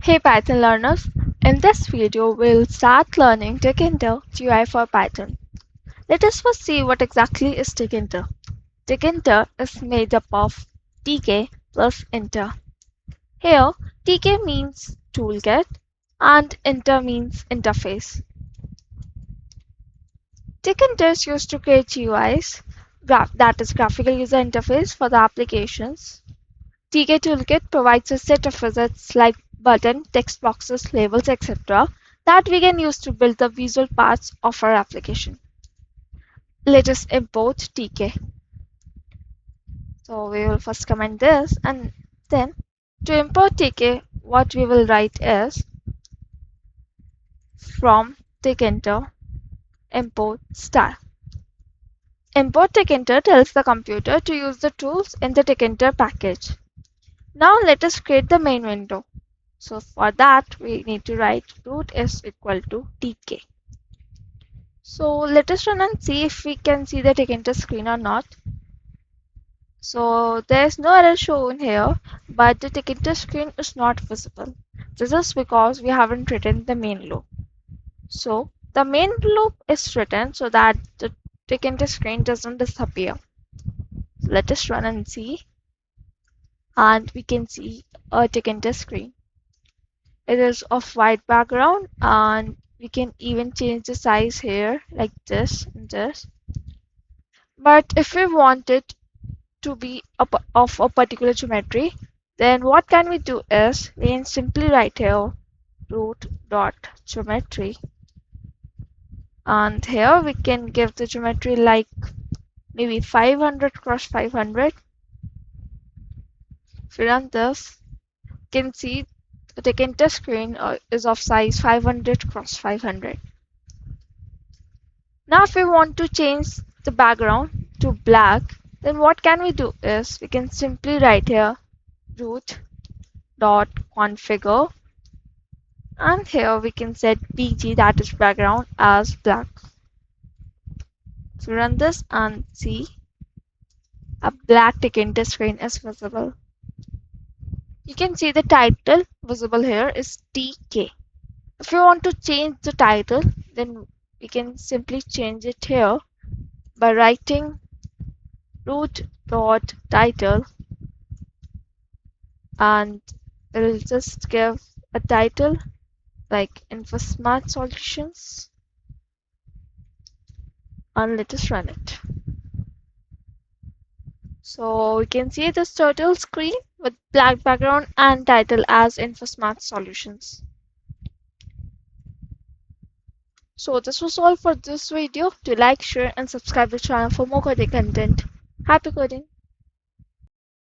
Hey Python learners, in this video we'll start learning Tkinter GUI for Python. Let us first see what exactly is Tkinter. Tkinter is made up of tk plus inter. Here tk means toolkit and inter means interface. Tkinter is used to create GUIs, that is graphical user interface for the applications. TK Toolkit provides a set of widgets like button, text boxes, labels, etc. that we can use to build the visual parts of our application. Let us import TK. So we will first comment this, and then to import TK, what we will write is from Tkinter import style. Import Tkinter tells the computer to use the tools in the Tkinter package. Now let us create the main window. So for that we need to write root is equal to tk. So let us run and see if we can see the Tkinter screen or not. So there is no error shown here, but the Tkinter screen is not visible. This is because we haven't written the main loop. So the main loop is written so that the Tkinter screen doesn't disappear. So let us run and see, and we can see a Tkinter screen. It is of white background, and we can even change the size here like this and this. But if we want it to be of a particular geometry, then what can we do is we can simply write here root dot geometry, and here we can give the geometry like maybe 500 cross 500. If we run this, you can see the Tkinter screen is of size 500 cross 500. Now if we want to change the background to black, then what can we do is we can simply write here root dot configure, and here we can set bg, that is background, as black. So run this and see a black Tkinter screen is visible. You can see the title visible here is tk. If you want to change the title, then we can simply change it here by writing root dot title, and it will just give a title like Infosmart Solutions, and let us run it. So we can see this turtle screen with black background and title as Infosmart Solutions. So this was all for this video. Do like, share and subscribe the channel for more coding content. Happy coding!